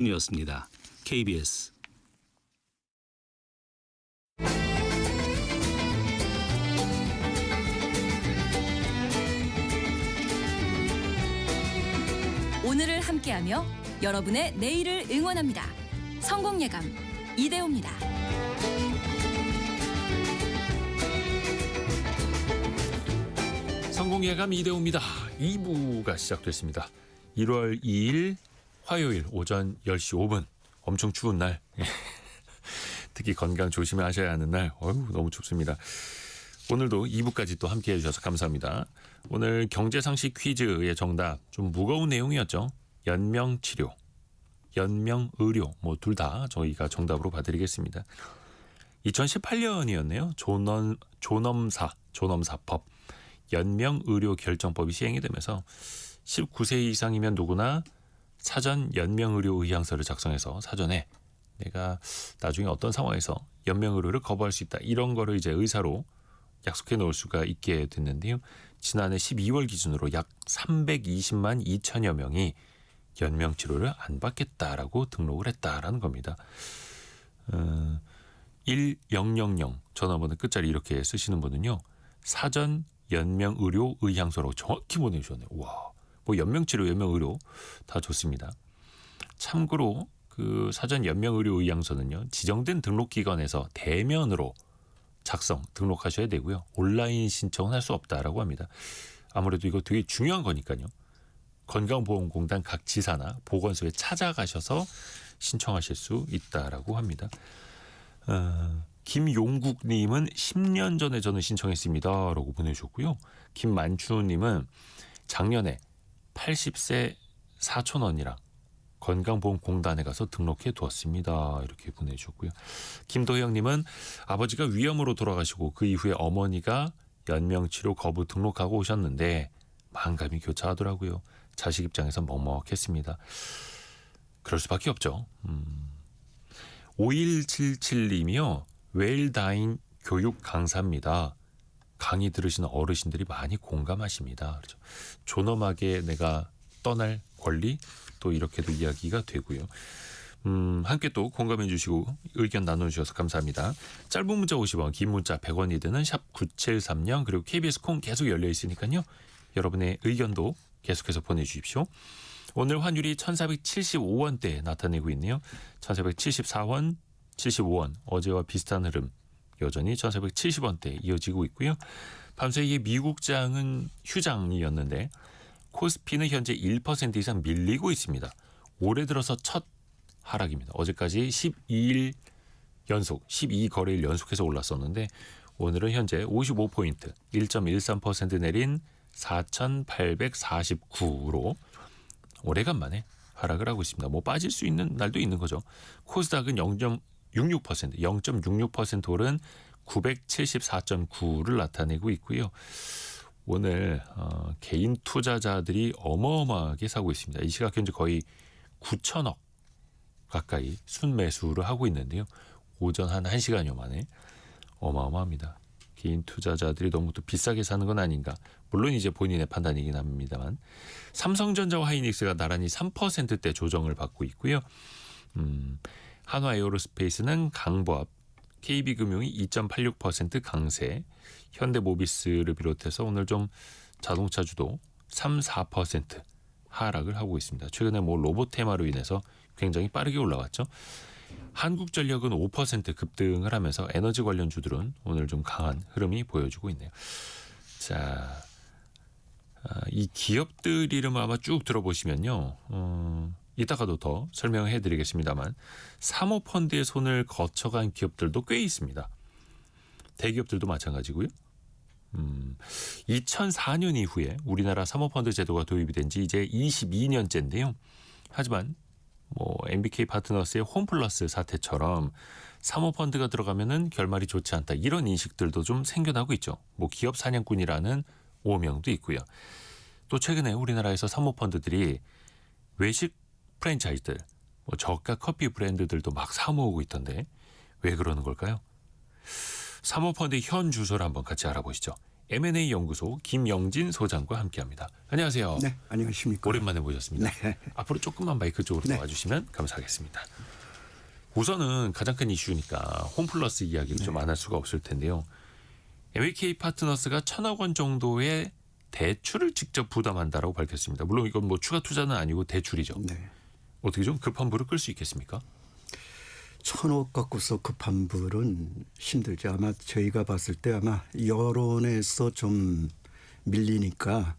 이었습니다. KBS. 오늘을 함께하며 여러분의 내일을 응원합니다. 성공예감 이대호입니다. 성공예감 이대호입니다. 2부가 시작됐습니다. 1월 2일 화요일 오전 10시 5분 엄청 추운 날 특히 건강 조심하셔야 하는 날 너무 춥습니다. 오늘도 2부까지 또 함께해 주셔서 감사합니다. 오늘 경제상식 퀴즈의 정답 좀 무거운 내용이었죠. 연명치료, 연명의료 둘 다 저희가 정답으로 봐드리겠습니다. 2018년이었네요. 존엄사법 연명의료 결정법이 시행이 되면서 19세 이상이면 누구나 사전 연명의료 의향서를 작성해서 사전에 내가 나중에 어떤 상황에서 연명의료를 거부할 수 있다. 이런 거를 이제 의사로 약속해 놓을 수가 있게 됐는데요. 지난해 12월 기준으로 약 320만 2천여 명이 연명치료를 안 받겠다라고 등록을 했다라는 겁니다. 1000 전화번호 끝자리 이렇게 쓰시는 분은요. 사전 연명의료 의향서로 정확히 보내주셨네요. 와, 연명치료, 연명의료 다 좋습니다. 참고로 그 사전 연명의료 의향서는요. 지정된 등록기관에서 대면으로 등록하셔야 되고요. 온라인 신청은 할 수 없다라고 합니다. 아무래도 이거 되게 중요한 거니까요. 건강보험공단 각 지사나 보건소에 찾아가셔서 신청하실 수 있다라고 합니다. 김용국님은 10년 전에 저는 신청했습니다. 라고 보내주셨고요. 김만추님은 작년에 80세 사촌언니랑 건강보험공단에 가서 등록해 두었습니다. 이렇게 보내주셨고요. 김도영님은 아버지가 위염으로 돌아가시고 그 이후에 어머니가 연명치료 거부 등록하고 오셨는데 만감이 교차하더라고요. 자식 입장에서 먹먹했습니다. 그럴 수밖에 없죠. 5177님이요. 웰다인 교육 강사입니다. 강의 들으시는 어르신들이 많이 공감하십니다. 그렇죠. 존엄하게 내가 떠날 권리 또 이렇게도 이야기가 되고요. 함께 또 공감해 주시고 의견 나눠주셔서 감사합니다. 짧은 문자 50원, 긴 문자 100원이 드는 샵 9730 그리고 KBS 콩 계속 열려 있으니까요. 여러분의 의견도 계속해서 보내주십시오. 오늘 환율이 1475원대에 나타내고 있네요. 1474원, 75원 어제와 비슷한 흐름 여전히 1470원대에 이어지고 있고요. 밤새 이게 미국장은 휴장이었는데 코스피는 현재 1% 이상 밀리고 있습니다. 올해 들어서 첫 하락입니다. 어제까지 12거래일 연속해서 올랐었는데 오늘은 현재 55포인트 1.13% 내린 4,849로 오래간만에 하락을 하고 있습니다. 빠질 수 있는 날도 있는 거죠. 코스닥은 0.66% 오른 974.9를 나타내고 있고요. 오늘 개인 투자자들이 어마어마하게 사고 있습니다. 이 시각 현재 거의 9천억 가까이 순매수를 하고 있는데요. 오전 한 1시간여 만에 어마어마합니다. 개인 투자자들이 너무 또 비싸게 사는 건 아닌가. 물론 이제 본인의 판단이긴 합니다만 삼성전자와 하이닉스가 나란히 3%대 조정을 받고 있고요. 한화에어로스페이스는 강보합, KB금융이 2.86% 강세, 현대모비스를 비롯해서 오늘 좀 자동차주도 3, 4% 하락을 하고 있습니다. 최근에 로봇 테마로 인해서 굉장히 빠르게 올라왔죠. 한국전력은 5% 급등을 하면서 에너지 관련 주들은 오늘 좀 강한 흐름이 보여주고 있네요. 자, 이 기업들 이름을 아마 쭉 들어보시면요. 이따가도 더 설명해 드리겠습니다만 사모펀드의 손을 거쳐간 기업들도 꽤 있습니다. 대기업들도 마찬가지고요. 2004년 이후에 우리나라 사모펀드 제도가 도입이 된 지 이제 22년째인데요. 하지만 MBK 파트너스의 홈플러스 사태처럼 사모펀드가 들어가면은 결말이 좋지 않다. 이런 인식들도 좀 생겨나고 있죠. 기업 사냥꾼이라는 오명도 있고요. 또 최근에 우리나라에서 사모펀드들이 외식 프랜차이즈들, 저가 커피 브랜드들도 막 사모으고 있던데 왜 그러는 걸까요? 사모펀드의 현 주소를 한번 같이 알아보시죠. M&A 연구소 김영진 소장과 함께합니다. 안녕하세요. 네, 안녕하십니까. 오랜만에 모셨습니다. 네. 앞으로 조금만 마이크 쪽으로 네. 나와주시면 감사하겠습니다. 우선은 가장 큰 이슈니까 홈플러스 이야기를 좀 안 할 수가 없을 텐데요. MBK 파트너스가 1,000억 원 정도의 대출을 직접 부담한다라고 밝혔습니다. 물론 이건 뭐 추가 투자는 아니고 대출이죠. 네. 어떻게 좀 급한 불을 끌 수 있겠습니까? 1,000억 갖고서 급한 불은 힘들죠. 아마 저희가 봤을 때 아마 여론에서 좀 밀리니까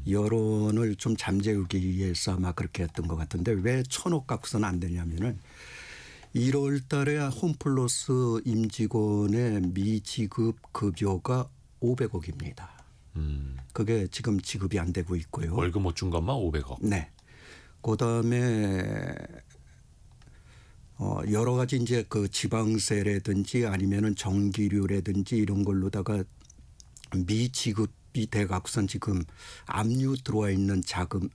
여론을 좀 잠재우기 위해서 아마 그렇게 했던 것 같은데 왜 1,000억 갖고서는 안 되냐면은 1월 달에 홈플러스 임직원의 미지급 급여가 500억입니다. 그게 지금 지급이 안 되고 있고요. 월급 못 준 것만 500억. 네. 그다음에 여러 가지 이제 그 지방세라든지 아니면은 전기료라든지 이런 걸로다가 미지급이 돼 갖고선 지금 압류 들어와 있는 자금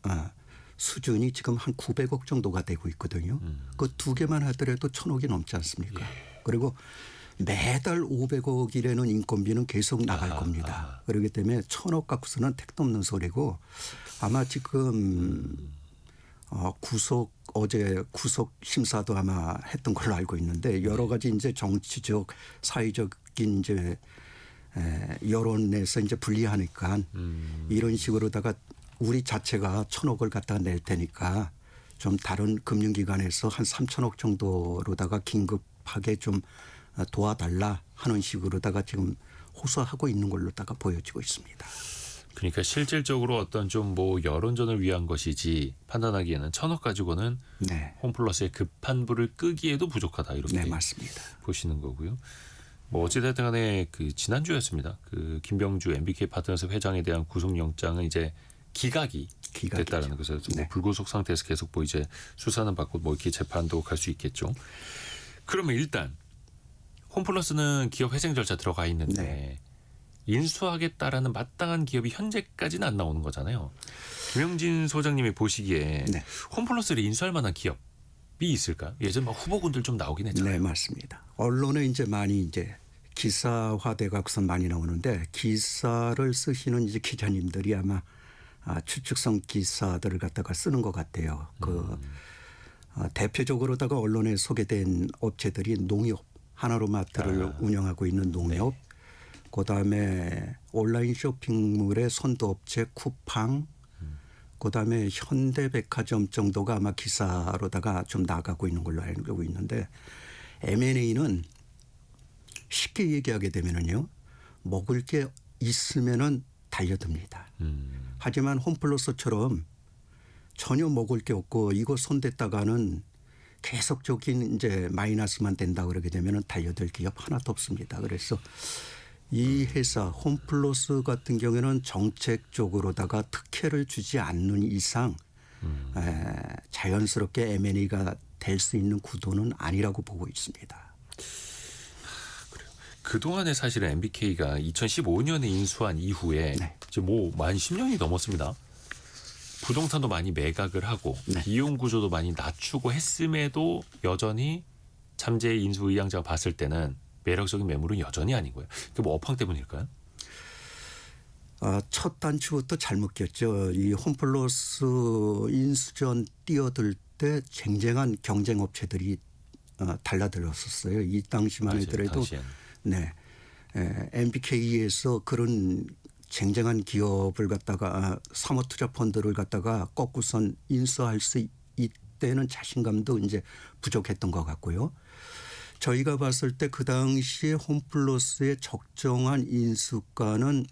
수준이 지금 한 900억 정도가 되고 있거든요. 그 두 개만 하더라도 1,000억이 넘지 않습니까? 그리고 매달 500억이라는 인건비는 계속 나갈 겁니다. 그렇기 때문에 1,000억 갖고서는 택도 없는 소리고 아마 지금 어제 구속 심사도 아마 했던 걸로 알고 있는데 여러 가지 이제 정치적 사회적인 이제 여론에서 이제 불리하니까 이런 식으로다가 우리 자체가 1,000억을 갖다가 낼 테니까 좀 다른 금융기관에서 한 3,000억 정도로다가 긴급하게 좀 도와달라 하는 식으로다가 지금 호소하고 있는 걸로다가 보여지고 있습니다. 그러니까 실질적으로 어떤 좀 뭐 여론전을 위한 것이지 판단하기에는 1,000억 가지고는 네. 홈플러스의 급한 불을 끄기에도 부족하다 이렇게 네, 맞습니다. 보시는 거고요. 뭐 어찌됐든 간에 그 지난주였습니다. 그 김병주 MBK 파트너스 회장에 대한 구속영장은 이제 기각이 됐다는 것에서 네. 뭐 불구속 상태에서 계속 뭐 이제 수사는 받고 뭐 이렇게 재판도 갈 수 있겠죠. 그러면 일단 홈플러스는 기업 회생 절차 들어가 있는데 네. 인수하겠다라는 마땅한 기업이 현재까지는 안 나오는 거잖아요. 김영진 소장님이 보시기에 네. 홈플러스를 인수할 만한 기업이 있을까요? 예전 막 후보군들 좀 나오긴 했잖아요. 네, 맞습니다. 언론에 이제 많이 이제 기사화돼 갖고선 많이 나오는데 기사를 쓰시는 이제 기자님들이 아마 추측성 기사들을 갖다가 쓰는 것 같아요. 대표적으로다가 언론에 소개된 업체들이 농협, 하나로마트를 운영하고 있는 농협, 네. 그다음에 온라인 쇼핑몰의 선도업체 쿠팡, 그다음에 현대백화점 정도가 아마 기사로다가 좀 나가고 있는 걸로 알고 있는데 M&A는 쉽게 얘기하게 되면은요 먹을 게 있으면은 달려듭니다. 하지만 홈플러스처럼 전혀 먹을 게 없고 이거 손댔다가는 계속적인 이제 마이너스만 된다 그러게 되면은 달려들 기업 하나도 없습니다. 그래서 이 회사 홈플러스 같은 경우에는 정책적으로다가 특혜를 주지 않는 이상 자연스럽게 M&A가 될 수 있는 구도는 아니라고 보고 있습니다. 그동안에 사실은 MBK가 2015년에 인수한 이후에 네. 이제 뭐 만 10년이 넘었습니다. 부동산도 많이 매각을 하고 네. 비용 구조도 많이 낮추고 했음에도 여전히 잠재 인수 의향자가 봤을 때는 매력적인 매물은 여전히 아니고요. 그게 뭐 업황 때문일까요? 첫 단추부터 잘못 꼈죠. 이 홈플러스 인수전 뛰어들 때 쟁쟁한 경쟁 업체들이 달라들었었어요. 이 당시만 맞아요, 하더라도 당시에는. 네, MBK에서 그런 쟁쟁한 기업을 갖다가 사모투자펀드를 갖다가 꺾고선 인수할 수 있다는 자신감도 이제 부족했던 것 같고요. 저희가 봤을 때 그 당시에 홈플러스의 적정한 인수가는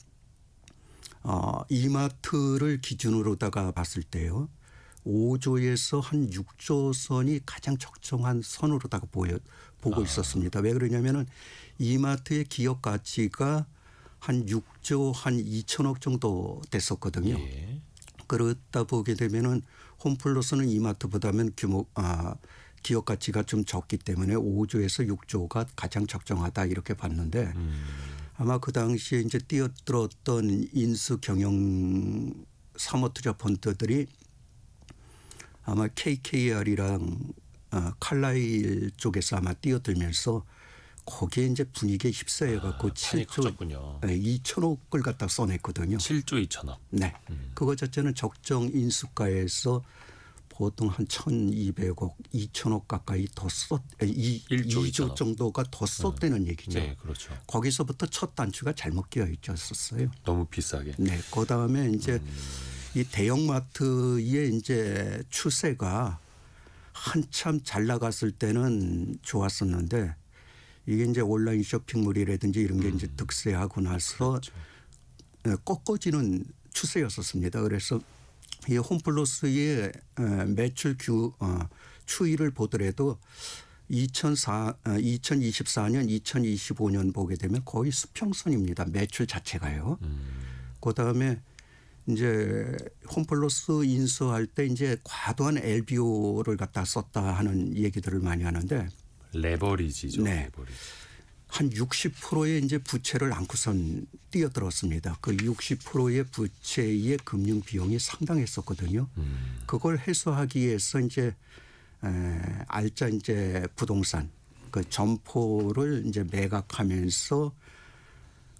이마트를 기준으로다가 봤을 때요. 5조에서 한 6조 선이 가장 적정한 선으로다가 보고 있었습니다. 왜 그러냐면은 이마트의 기업 가치가 한 6조 한 2천억 정도 됐었거든요. 예. 그렇다 보게 되면은 홈플러스는 이마트보다는 기업 가치가 좀 적기 때문에 5조에서 6조가 가장 적정하다 이렇게 봤는데 아마 그 당시에 이제 뛰어들었던 인수 경영 사모투자 펀드들이 아마 KKR이랑 칼라일 쪽에서 아마 뛰어들면서 거기에 이제 분위기에 휩싸여 갖고 판이 7조 커졌군요. 2천억을 갖다 써냈거든요. 7조 2천억. 네. 그거 자체는 적정 인수가에서 보통 한 1,200억, 2천억 가까이 더 썼, 1조 2조 정도가 더 썼다는 얘기죠. 네, 그렇죠. 거기서부터 첫 단추가 잘못 끼어 있었어요. 너무 비싸게. 네. 그 다음에 이제 이 대형마트의 이제 추세가 한참 잘 나갔을 때는 좋았었는데 이게 이제 온라인 쇼핑몰이라든지 이런 게 이제 득세하고 나서 꺾어지는 추세였었습니다. 그래서 이 홈플러스의 매출 추이를 보더라도 2024년, 2025년 보게 되면 거의 수평선입니다. 매출 자체가요. 그다음에 이제 홈플러스 인수할 때 이제 과도한 LBO를 갖다 썼다 하는 얘기들을 많이 하는데 레버리지죠. 네. 레버리지. 한 60%의 이제 부채를 안고선 뛰어들었습니다. 그 60%의 부채의 금융 비용이 상당했었거든요. 그걸 해소하기 위해서 이제 알짜 이제 부동산 그 점포를 이제 매각하면서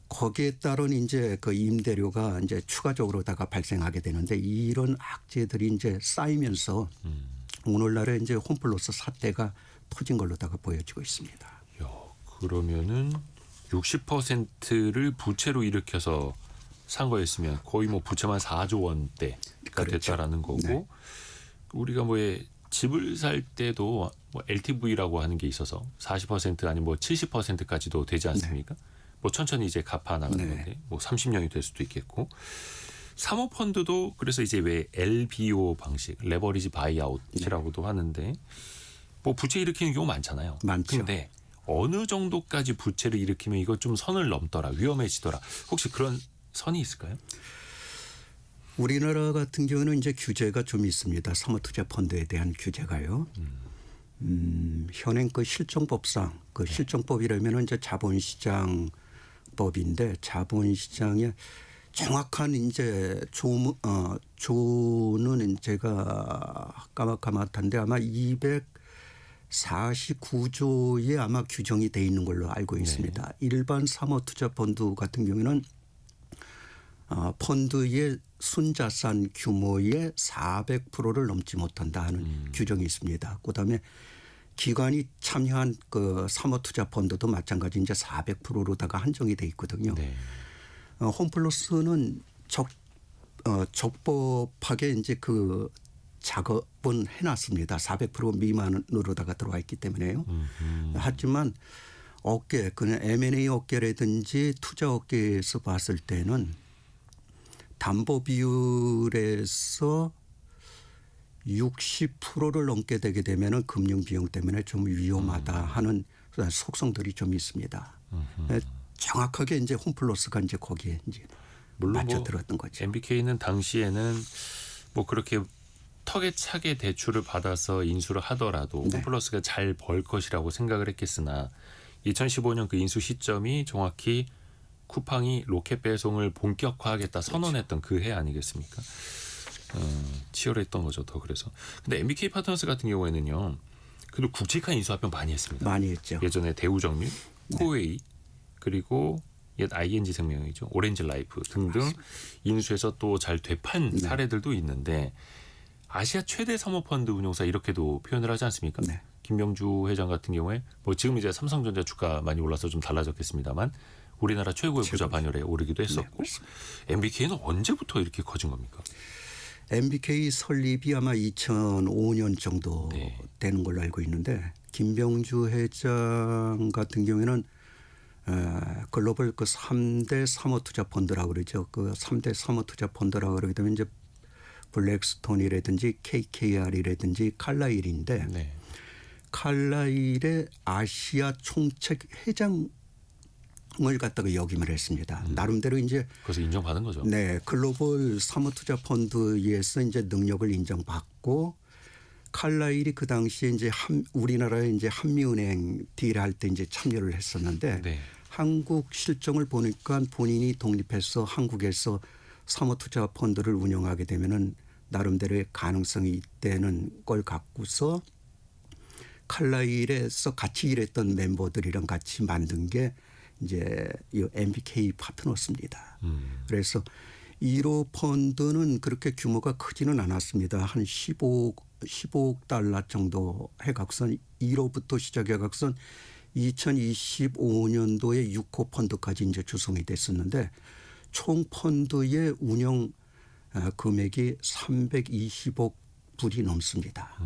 거기에 따른 이제 그 임대료가 이제 추가적으로다가 발생하게 되는데 이런 악재들이 이제 쌓이면서 오늘날에 이제 홈플러스 사태가 터진 걸로다가 보여지고 있습니다. 야, 그러면은 60%를 부채로 일으켜서 산 거였으면 거의 뭐 부채만 4조 원대가 그렇죠. 됐다라는 거고 네. 우리가 뭐 집을 살 때도 뭐 LTV라고 하는 게 있어서 40% 아니면 뭐 70%까지도 되지 않습니까? 뭐 천천히 이제 갚아 나가는 네. 건데 뭐 30년이 될 수도 있겠고 사모펀드도 그래서 이제 왜 LBO 방식 레버리지 바이아웃이라고도 하는데 뭐 부채 일으키는 경우 많잖아요. 많죠. 근데 어느 정도까지 부채를 일으키면 이거 좀 선을 넘더라 위험해지더라. 혹시 그런 선이 있을까요? 우리나라 같은 경우는 이제 규제가 좀 있습니다. 사모투자펀드에 대한 규제가요. 현행 그 실정법상 그 실정법이라면 이제 자본시장법인데 자본시장에 정확한 이제 조는 제가 까맣까맣한데 아마 249조에 아마 규정이 돼 있는 걸로 알고 있습니다. 일반 사모투자펀드 같은 경우에는 펀드의 순자산 규모의 400%를 넘지 못한다 하는 규정이 있습니다. 그다음에 기관이 참여한 그 사모투자펀드도 마찬가지 이제 400%로다가 한정이 돼 있거든요. 네. 홈플러스는 적법하게 이제 그 작업은 해놨습니다. 400% 미만으로다가 들어와 있기 때문에요. 하지만 업계, 그냥 M&A 업계라든지 투자 업계에서 봤을 때는 담보 비율에서 60%를 넘게 되게 되면은 금융 비용 때문에 좀 위험하다 하는 속성들이 좀 있습니다. 정확하게 이제 홈플러스가 이제 거기에 이제 물론 맞춰 뭐 들었던 거죠. MBK는 당시에는 뭐 그렇게 턱에 차게 대출을 받아서 인수를 하더라도 네. 홈플러스가 잘 벌 것이라고 생각을 했겠으나 2015년 그 인수 시점이 정확히 쿠팡이 로켓 배송을 본격화하겠다 선언했던 그 해 아니겠습니까? 치열했던 거죠. 더 그래서. 근데 MBK 파트너스 같은 경우에는요. 그래도 굵직한 인수 합병 많이 했습니다. 많이 했죠. 예전에 대우정밀, 코웨이 그리고 옛 ING 생명이죠. 오렌지 라이프 등등 인수해서 또 잘 되판 사례들도 있는데 아시아 최대 사모펀드 운용사 이렇게도 표현을 하지 않습니까? 네. 김명주 회장 같은 경우에 뭐 지금 이제 삼성전자 주가 많이 올라서 좀 달라졌겠습니다만 우리나라 최고의 부자 반열에 오르기도 했었고 MBK는 언제부터 이렇게 커진 겁니까? MBK 설립이 아마 2005년 정도 네. 되는 걸로 알고 있는데 김병주 회장 같은 경우에는 글로벌 그 3대 사모투자펀드라고 그러죠. 그 3대 사모투자펀드라고 그러게 되면 이제 블랙스톤이라든지 KKR이라든지 칼라일인데 네. 칼라일의 아시아 총책 회장을 갖다가 역임을 했습니다. 나름대로 이제 그래서 인정받은 거죠. 네, 글로벌 사모투자펀드에서 이제 능력을 인정받고 칼라일이 그 당시에 이제 우리나라에 이제 한미은행 딜할 때 이제 참여를 했었는데 네. 한국 실정을 보니까 본인이 독립해서 한국에서 사모투자펀드를 운영하게 되면은 나름대로의 가능성이 있다는 걸 갖고서 칼라일에서 같이 일했던 멤버들이랑 같이 만든 게 이제 이 MBK 파트너스입니다. 그래서 1호 펀드는 그렇게 규모가 크지는 않았습니다. 한 15억 달러 정도 해각선 1호부터 시작해각선 2025년도에 6호 펀드까지 이제 조성이 됐었는데 총 펀드의 운영 금액이 320억 불이 넘습니다.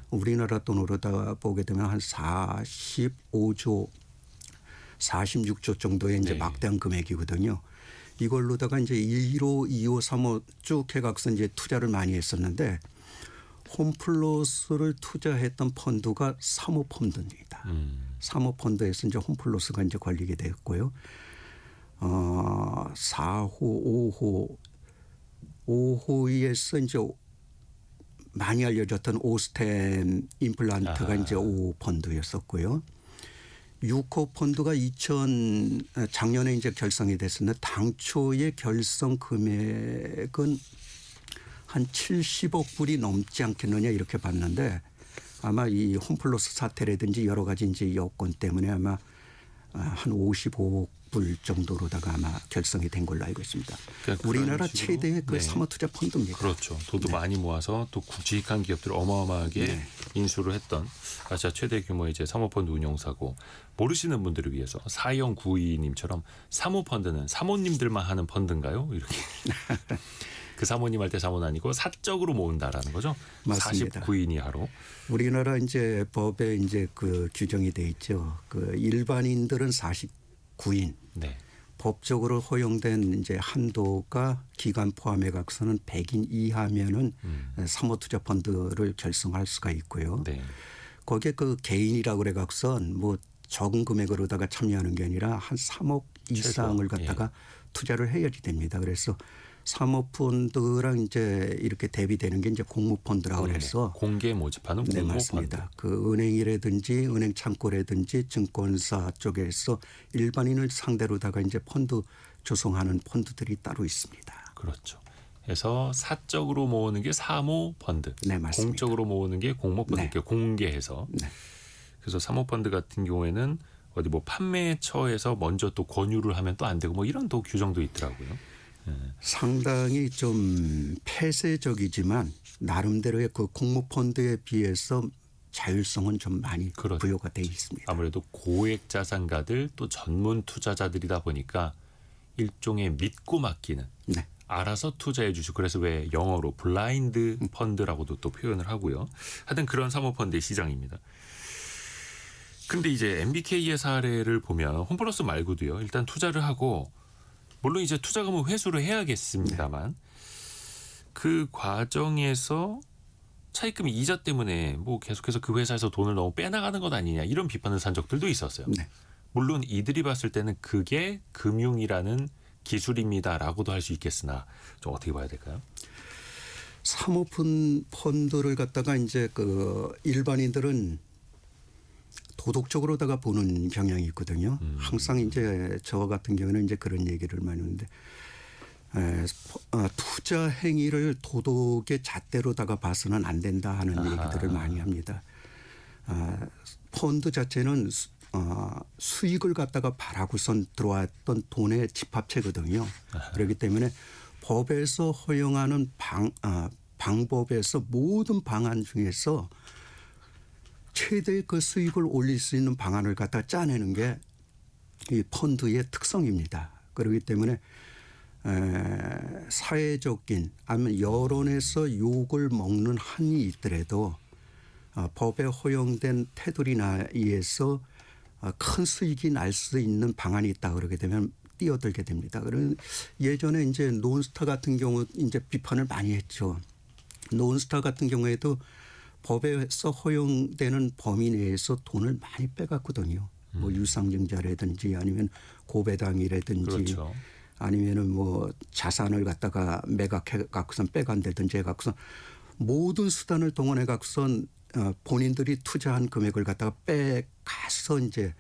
우리나라 돈으로다 보게 되면 한 46조 정도의 이제 네. 막대한 금액이거든요. 이걸로다가 이제 1호, 2호, 3호 쭉 해각선 이제 투자를 많이 했었는데 홈플러스를 투자했던 펀드가 3호 펀드입니다. 3호 펀드에서 이제 홈플러스가 이제 걸리게 됐고요. 4호, 5호에서 이제 많이 알려졌던 오스템 임플란트가 이제 5호 펀드였었고요. 6호 펀드가 작년에 이제 결성이 됐었는데 당초의 결성 금액은 한 70억 불이 넘지 않겠느냐 이렇게 봤는데 아마 이 홈플러스 사태라든지 여러 가지 이제 여건 때문에 아마 한 55억 불 정도로다가 아마 결성이 된 걸로 알고 있습니다. 그러니까 우리나라 그런 식으로, 최대의 그 네. 사모투자 펀드입니다. 그렇죠. 돈도 네. 많이 모아서 또 굵직한 기업들을 어마어마하게 네. 인수를 했던 아시아 최대 규모의 이제 사모펀드 운용사고 모르시는 분들을 위해서 4092님처럼 사모펀드는 사모님들만 하는 펀드인가요? 이렇게 그 사모님 할 때 사모는 아니고 사적으로 모은다라는 거죠. 맞습니다. 49인이 하루. 우리나라 이제 법에 이제 그 규정이 돼 있죠. 그 일반인들은 49인. 네. 법적으로 허용된 이제 한도가 기간 포함해 각서는 100인 이하면은 사모투자 펀드를 결성할 수가 있고요. 네. 거기에 그 개인이라고 그래 각선 뭐 적은 금액으로다가 참여하는 게 아니라 한 3억 이상을 최소, 갖다가 투자를 해야지 됩니다. 그래서 사모펀드랑 이제 이렇게 대비되는 게 이제 공모펀드라고 그래서 공개 모집하는 네, 공모펀드. 맞습니다. 그 은행이라든지 은행 창고라든지 증권사 쪽에서 일반인을 상대로다가 이제 펀드 조성하는 펀드들이 따로 있습니다. 그렇죠. 그래서 사적으로 모으는 게 사모펀드, 네, 맞습니다. 공적으로 모으는 게 공모펀드, 네. 이렇게 공개해서. 네. 그래서 사모펀드 같은 경우에는 어디 뭐 판매처에서 먼저 또 권유를 하면 또 안 되고 뭐 이런 또 규정도 있더라고요. 상당히 좀 폐쇄적이지만 나름대로의 그 공모펀드에 비해서 자율성은 좀 많이 그렇죠. 부여가 돼 있습니다. 아무래도 고액 자산가들 또 전문 투자자들이다 보니까 일종의 믿고 맡기는 네. 알아서 투자해 주시고 그래서 왜 영어로 블라인드 펀드라고도 또 표현을 하고요. 하여튼 그런 사모펀드의 시장입니다. 근데 이제 MBK의 사례를 보면 홈플러스 말고도요. 일단 투자를 하고 물론 이제 투자금은 회수를 해야겠습니다만 그 과정에서 차입금 이자 때문에 뭐 계속해서 그 회사에서 돈을 너무 빼나가는 것 아니냐 이런 비판을 산 적들도 있었어요. 네. 물론 이들이 봤을 때는 그게 금융이라는 기술입니다라고도 할 수 있겠으나 좀 어떻게 봐야 될까요? 사모펀드를 갖다가 이제 그 일반인들은 도덕적으로다가 보는 경향이 있거든요. 항상 이제 저 같은 경우는 이제 그런 얘기를 많이 하는데 투자 행위를 도덕의 잣대로다가 봐서는 안 된다 하는 얘기들을 많이 합니다. 펀드 자체는 수익을 갖다가 바라고선 들어왔던 돈의 집합체거든요. 그렇기 때문에 법에서 허용하는 방법에서 모든 방안 중에서 최대의 그 수익을 올릴 수 있는 방안을 갖다 짜내는 게 이 펀드의 특성입니다. 그렇기 때문에 사회적인 아니면 여론에서 욕을 먹는 한이 있더라도 법에 허용된 테두리나 의해서 큰 수익이 날 수 있는 방안이 있다 그러게 되면 뛰어들게 됩니다. 그런 예전에 이제 논스타 같은 경우 이제 비판을 많이 했죠. 논스타 같은 경우에도 법에서 허용되는 범위 내에서 돈을 많이 빼갔거든요. 뭐 유상증자라든지 아니면 고배당이라든지 그렇죠. 아니면은 뭐 자산을 갖다가 매각해 갖고선 빼간다든지 해 갖고선 모든 수단을 동원해 갖고선 본인들이 투자한 금액을 갖다가 빼가서 이제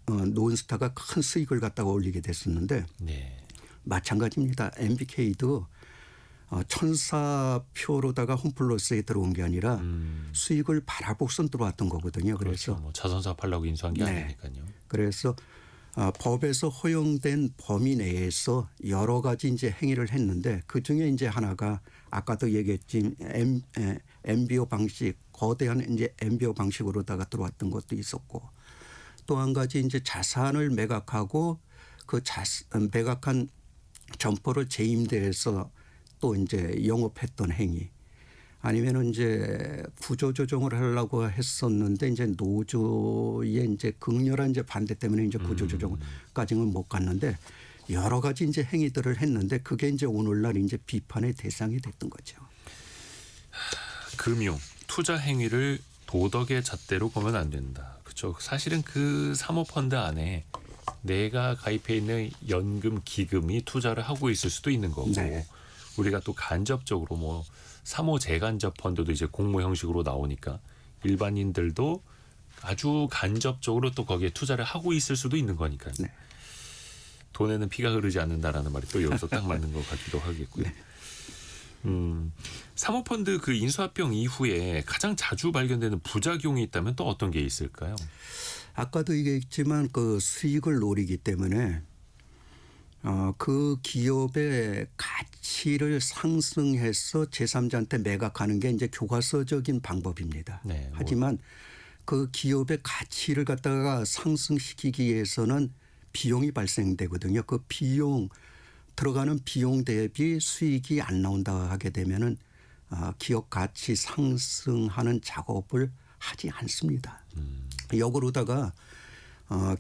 논스타가 큰 수익을 갖다가 올리게 됐었는데 네. 마찬가지입니다. MBK도 천사표로다가 홈플러스에 들어온 게 아니라 수익을 바라보선 들어왔던 거거든요. 그렇죠. 그래서 뭐 자선 사업하려고 인수한 게 네. 아니니까요. 그래서 법에서 허용된 범위 내에서 여러 가지 이제 행위를 했는데 그 중에 이제 하나가 아까도 얘기했지 MBO 방식 거대한 이제 MBO 방식으로다가 들어왔던 것도 있었고 또 한 가지 이제 자산을 매각하고 그 매각한 점포를 재임대해서 또 이제 영업했던 행위 아니면은 이제 구조조정을 하려고 했었는데 이제 노조의 이제 극렬한 이제 반대 때문에 이제 구조조정까지는 못 갔는데 여러 가지 이제 행위들을 했는데 그게 이제 오늘날 이제 비판의 대상이 됐던 거죠. 금융 투자 행위를 도덕의 잣대로 보면 안 된다. 그렇죠. 사실은 그 사모펀드 안에 내가 가입해 있는 연금 기금이 투자를 하고 있을 수도 있는 거고 네. 우리가 또 간접적으로 뭐 사모 재간접 펀드도 이제 공모 형식으로 나오니까 일반인들도 아주 간접적으로 또 거기에 투자를 하고 있을 수도 있는 거니까요. 네. 돈에는 피가 흐르지 않는다라는 말이 또 여기서 딱 맞는 것 같기도 하겠고요. 네. 사모펀드 그 인수합병 이후에 가장 자주 발견되는 부작용이 있다면 또 어떤 게 있을까요? 아까도 얘기했지만 그 수익을 노리기 때문에 그 기업의 가치를 상승해서 제3자한테 매각하는 게 이제 교과서적인 방법입니다. 네, 하지만 그 기업의 가치를 갖다가 상승시키기 위해서는 비용이 발생되거든요. 그 비용 들어가는 비용 대비 수익이 안 나온다 하게 되면은 기업 가치 상승하는 작업을 하지 않습니다. 역으로다가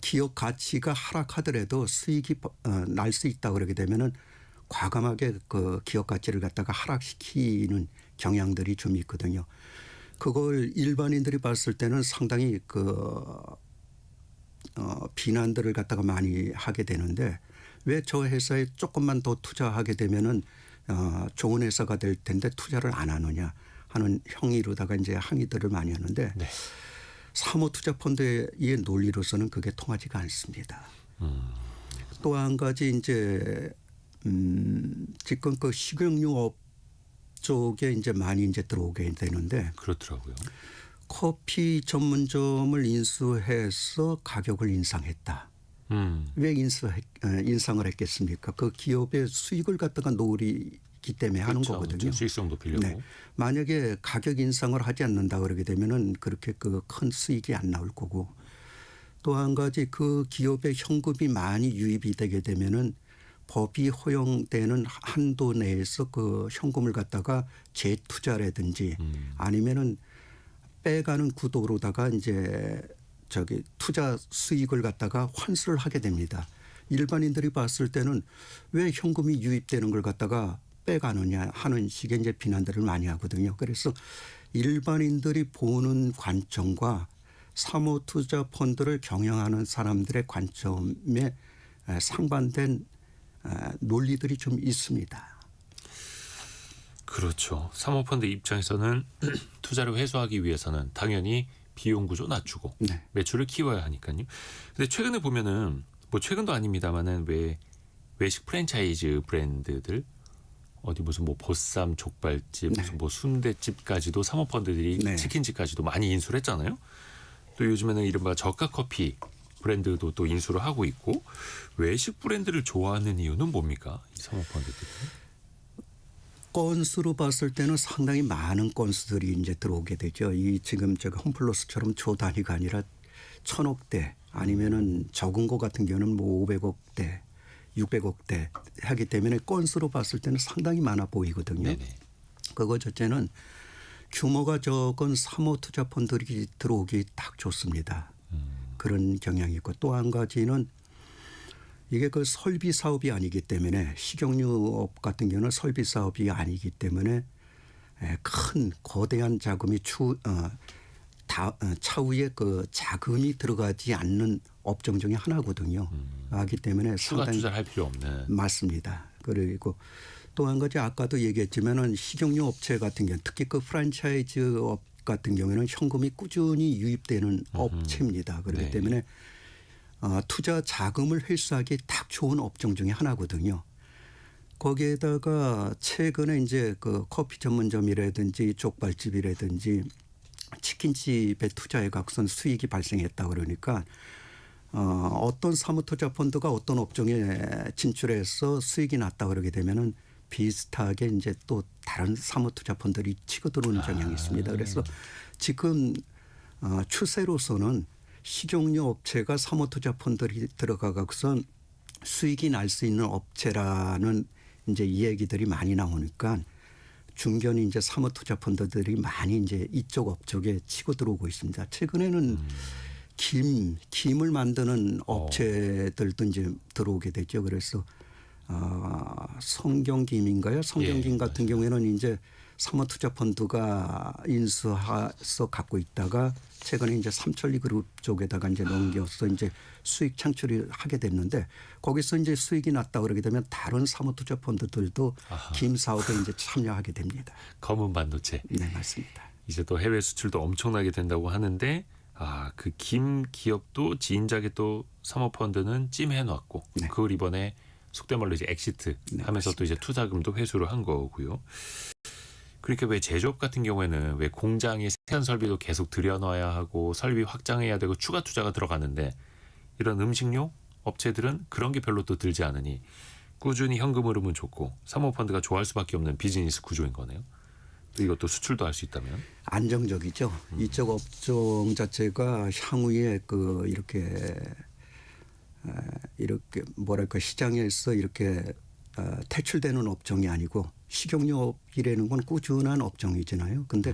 기업 가치가 하락하더라도 수익이 날 수 있다 그러게 되면은 과감하게 그 기업 가치를 갖다가 하락시키는 경향들이 좀 있거든요. 그걸 일반인들이 봤을 때는 상당히 비난들을 갖다가 많이 하게 되는데 왜 저 회사에 조금만 더 투자하게 되면은 좋은 회사가 될 텐데 투자를 안 하느냐 하는 형의로다가 이제 항의들을 많이 하는데 네. 사모투자펀드의 논리로서는 그게 통하지가 않습니다. 또 한 가지 이제 지금 그 식용유업 쪽에 이제 많이 이제 들어오게 되는데 그렇더라고요. 커피 전문점을 인수해서 가격을 인상했다. 왜 인상을 했겠습니까? 그 기업의 수익을 갖다가 노리기 때문에 하는 그렇죠. 거거든요. 수익성 높이려고. 네. 만약에 가격 인상을 하지 않는다 그러게 되면은 그렇게 그 큰 수익이 안 나올 거고 또 한 가지 그 기업의 현금이 많이 유입이 되게 되면은 법이 허용되는 한도 내에서 그 현금을 갖다가 재투자라든지 아니면은 빼가는 구도로다가 이제 투자 수익을 갖다가 환수를 하게 됩니다. 일반인들이 봤을 때는 왜 현금이 유입되는 걸 갖다가 빼가느냐 하는 식의 이제 비난들을 많이 하거든요. 그래서 일반인들이 보는 관점과 사모투자 펀드를 경영하는 사람들의 관점에 상반된 논리들이 좀 있습니다. 그렇죠. 사모펀드 입장에서는 투자를 회수하기 위해서는 당연히 비용 구조 낮추고 네. 매출을 키워야 하니까요. 근데 최근에 보면은 뭐 최근도 아닙니다만은 왜 외식 프랜차이즈 브랜드들 어디 무슨 뭐 보쌈 족발집 네. 무슨 뭐 순대집까지도 사모펀드들이 네. 치킨집까지도 많이 인수를 했잖아요. 또 요즘에는 이른바 저가 커피 브랜드도 또 인수를 하고 있고 외식 브랜드를 좋아하는 이유는 뭡니까? 이 사모펀드들이. 건수로 봤을 때는 상당히 많은 건수들이 이제 들어오게 되죠. 이 지금 홈플러스처럼 조 단위가 아니라 1,000억대 아니면은 적은 거 같은 경우는 뭐 500억대, 600억대 하기 때문에 건수로 봤을 때는 상당히 많아 보이거든요. 네네. 그거 첫째는 규모가 적은 사모투자펀드들이 들어오기 딱 좋습니다. 그런 경향이 있고 또 한 가지는 이게 그 설비 사업이 아니기 때문에 식용유업 같은 경우는 설비 사업이 아니기 때문에 큰 거대한 자금이 차후에 그 자금이 들어가지 않는 업종 중에 하나거든요. 하기 때문에 추가 상당히 투자를 할 필요 없는. 맞습니다. 그리고 또 한 가지 아까도 얘기했지만은 식용유 업체 같은 경우 특히 그 프랜차이즈 업 같은 경우에는 현금이 꾸준히 유입되는 업체입니다. 그렇기 네. 때문에 투자 자금을 회수하기 딱 좋은 업종 중에 하나거든요. 거기에다가 최근에 이제 그 커피 전문점이라든지 족발집이라든지 치킨집에 투자해 갖고선 수익이 발생했다 그러니까 어떤 사모투자펀드가 어떤 업종에 진출해서 수익이 났다 그러게 되면은 비슷하게 이제 또 다른 사모투자펀드들이 치고 들어오는 경향이 있습니다. 그래서 지금 추세로서는 식용유 업체가 사모투자펀드들이 들어가고선 수익이 날 수 있는 업체라는 이제 이 얘기들이 많이 나오니까 중견이 이제 사모투자펀드들이 많이 이제 이쪽 업종에 치고 들어오고 있습니다. 최근에는 김을 만드는 업체들도 이제 들어오게 되죠. 그래서 성경김인가요? 성경김 예, 같은 경우에는 이제 사모투자펀드가 인수해서 갖고 있다가 최근에 이제 삼천리 그룹 쪽에다가 이제 넘겨서 이제 수익 창출을 하게 됐는데 거기서 이제 수익이 났다 그러게 되면 다른 사모투자펀드들도 김 사업에 이제 참여하게 됩니다. 검은 반도체. 네, 맞습니다. 이제 또 해외 수출도 엄청나게 된다고 하는데 그 김 기업도 지인작에 또 사모펀드는 찜해놨고 네. 그걸 이번에 속된 말로 이제 엑시트 네, 하면서 또 이제 투자금도 회수를 한 거고요. 그러니까 왜 제조업 같은 경우에는 왜 공장에 생산 설비도 계속 들여놔야 하고 설비 확장해야 되고 추가 투자가 들어가는데 이런 음식료 업체들은 그런 게 별로 또 들지 않으니 꾸준히 현금 흐름은 좋고 사모펀드가 좋아할 수밖에 없는 비즈니스 구조인 거네요. 또 이것도 수출도 할 수 있다면 안정적이죠. 이쪽 업종 자체가 향후에 그 이렇게 뭐랄까 시장에서 이렇게 퇴출되는 업종이 아니고 식용유업이라는 건 꾸준한 업종이잖아요. 근데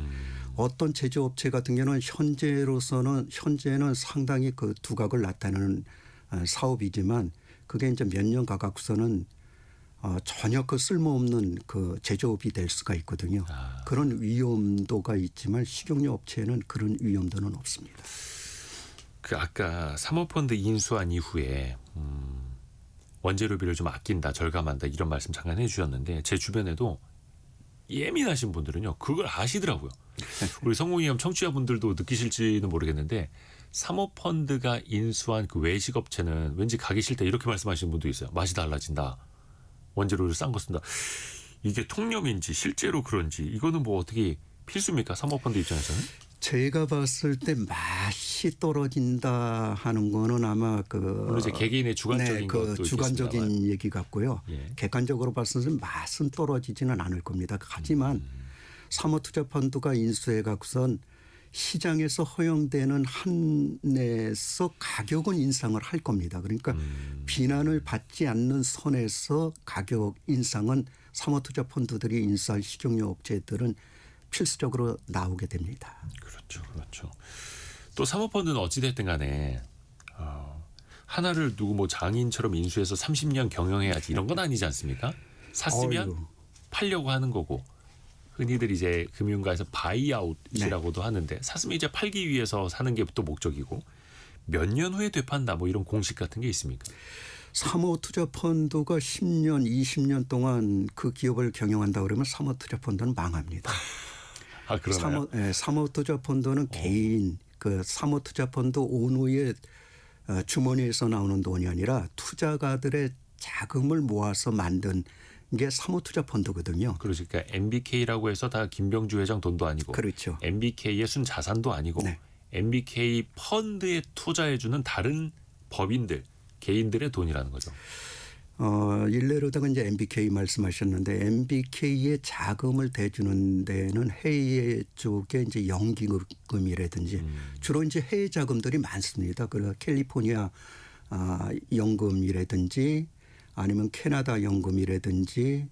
어떤 제조업체 같은 경우는 현재는 상당히 그 두각을 나타내는 사업이지만 그게 이제 몇 년 가갖고서는 전혀 그 쓸모없는 그 제조업이 될 수가 있거든요. 그런 위험도가 있지만 식용유 업체에는 그런 위험도는 없습니다. 그 아까 사모펀드 인수한 이후에 원재료비를 좀 아낀다, 절감한다 이런 말씀 잠깐 해주셨는데 제 주변에도 예민하신 분들은요 그걸 아시더라고요. 우리 성공이형 청취자분들도 느끼실지는 모르겠는데 사모펀드가 인수한 그 외식업체는 왠지 가기 싫다 이렇게 말씀하시는 분도 있어요. 맛이 달라진다. 원재료를 싼 거 쓴다. 이게 통념인지 실제로 그런지 이거는 뭐 어떻게 필수입니까? 사모펀드 입장에서는? 제가 봤을 때 맛이 떨어진다 하는 거는 아마 물론 이제 개개인의 주관적인 것도 주관적인 있겠습니다만. 얘기 같고요. 예. 객관적으로 봤을 때 맛은 떨어지지는 않을 겁니다. 하지만 사모투자펀드가 인수해 갖고선 시장에서 허용되는 한에서 가격은 인상을 할 겁니다. 그러니까 비난을 받지 않는 선에서 가격 인상은 사모투자펀드들이 인수할 식용유 업체들은 필수적으로 나오게 됩니다. 그렇죠, 그렇죠. 또 사모펀드는 어찌됐든 간에 하나를 누구 뭐 장인처럼 인수해서 30년 경영해야지 이런 건 아니지 않습니까? 샀으면 어이구. 팔려고 하는 거고 흔히들 이제 금융가에서 바이아웃이라고도 하는데 샀으면 이제 팔기 위해서 사는 게 또 목적이고 몇 년 후에 되판다 뭐 이런 공식 같은 게 있습니까? 사모투자펀드가 10년, 20년 동안 그 기업을 경영한다 그러면 사모투자펀드는 망합니다. 아 그러나요? 사모투자펀드는 개인 그 사모투자펀드 오너의 주머니에서 나오는 돈이 아니라 투자가들의 자금을 모아서 만든 게 사모투자펀드거든요. 그러니까 MBK라고 해서 다 김병주 회장 돈도 아니고 그렇죠. MBK의 순 자산도 아니고 네. MBK 펀드에 투자해주는 다른 법인들, 개인들의 돈이라는 거죠. 일례로다가 이제 MBK 말씀하셨는데 MBK의 자금을 대주는 데는 해외 쪽에 이제 연기금이라든지 주로 이제 해외 자금들이 많습니다. 그래서 캘리포니아 연금이라든지 아니면 캐나다 연금이라든지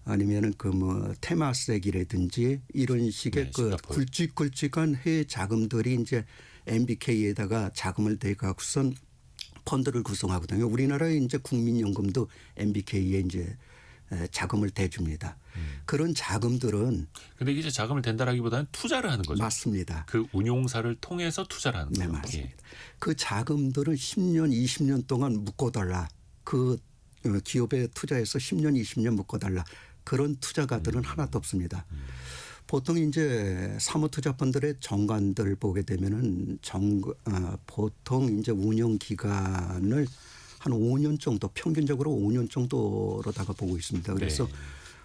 아니면은 그 뭐 테마섹이라든지 이런 식의 네, 그 싱가포르. 굵직굵직한 해외 자금들이 이제 MBK에다가 자금을 대갖고선 펀드를 구성하거든요. 우리나라의 이제 국민연금도 MBK에 이제 자금을 대줍니다. 그런 자금들은 근데 이제 자금을 댄다라기보다는 투자를 하는 거죠. 맞습니다. 그 운용사를 통해서 투자를 하는 네, 거죠. 맞습니다. 예. 그 자금들은 10년, 20년 동안 묶어달라. 그 기업에 투자해서 10년, 20년 묶어달라. 그런 투자가들은 하나도 없습니다. 보통 이제 사모투자펀드의 정관들 보게 되면은 보통 이제 운영 기간을 한 5년 정도 평균적으로 5년 정도로다가 보고 있습니다. 그래서 네.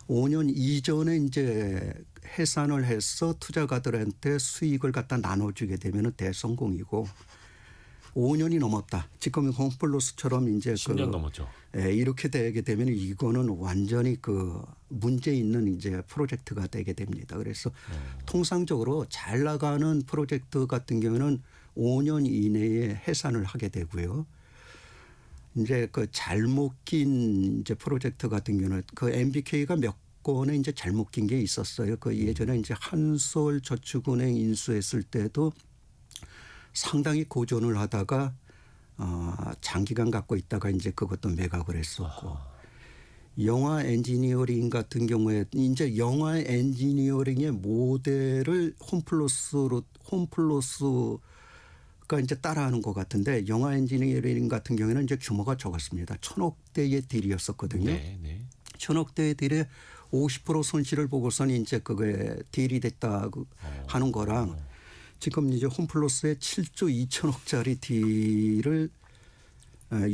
5년 이전에 이제 해산을 해서 투자가들한테 수익을 갖다 나눠주게 되면 대성공이고 5년이 넘었다. 지금 홈플러스처럼 이제 10년 넘었죠. 예, 이렇게 되게 되면 이거는 완전히 그 문제 있는 이제 프로젝트가 되게 됩니다. 그래서 통상적으로 잘 나가는 프로젝트 같은 경우는 5년 이내에 해산을 하게 되고요. 이제 그 잘못 낀 이제 프로젝트 같은 경우는 그 MBK가 몇 건에 이제 잘못 낀 게 있었어요. 그 예전에 이제 한솔저축은행 인수했을 때도 상당히 고전을 하다가 장기간 갖고 있다가 이제 그것도 매각을 했었고 영화 엔지니어링 같은 경우에 이제 영화 엔지니어링의 모델을 홈플러스가 이제 따라하는 것 같은데 영화 엔지니어링 같은 경우에는 이제 규모가 적었습니다. 1,000억대의 딜이었었거든요. 네, 네. 1,000억대의 딜에 50% 손실을 보고선 이제 그게 딜이 됐다고 하는 거랑 지금 이제 홈플러스의 7조 2천억짜리 딜을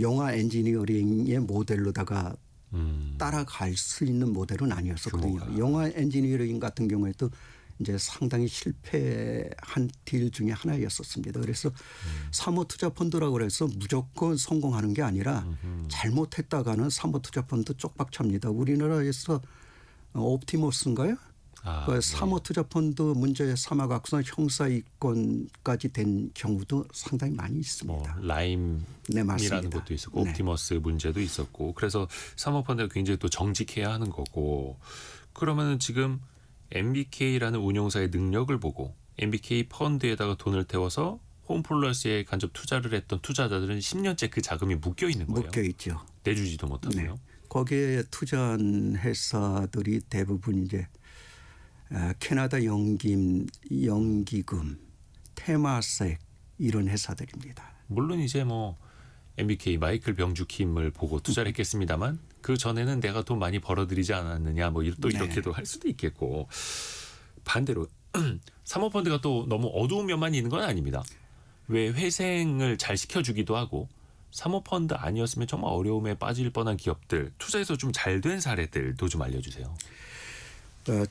영화 엔지니어링의 모델로다가 따라갈 수 있는 모델은 아니었었거든요. 규모가. 영화 엔지니어링 같은 경우에도 이제 상당히 실패한 딜 중에 하나였었습니다. 그래서 사모투자펀드라고 해서 무조건 성공하는 게 아니라 잘못했다가는 사모투자펀드 쪽박찹니다. 우리나라에서 옵티머스인가요? 그 네. 사모투자펀드 문제 삼아갖고서 형사이권까지 된 경우도 상당히 많이 있습니다. 라임이라는 네, 맞습니다. 것도 있었고 네. 옵티머스 문제도 있었고 그래서 사모펀드가 굉장히 또 정직해야 하는 거고 그러면은 지금 MBK라는 운용사의 능력을 보고 MBK 펀드에다가 돈을 태워서 홈플러스에 간접 투자를 했던 투자자들은 10년째 그 자금이 묶여 있는 거예요. 묶여 있죠. 내주지도 못하고요. 네. 거기에 투자한 회사들이 대부분 이제 캐나다 연기금, 테마색 이런 회사들입니다. 물론 이제 뭐 MBK 마이클 병주킴을 보고 투자를 했겠습니다만 그 전에는 내가 돈 많이 벌어들이지 않았느냐 뭐 또 네. 이렇게도 할 수도 있겠고 반대로 사모펀드가 또 너무 어두운 면만 있는 건 아닙니다. 왜 회생을 잘 시켜주기도 하고 사모펀드 아니었으면 정말 어려움에 빠질 뻔한 기업들 투자에서 좀 잘 된 사례들도 좀 알려주세요.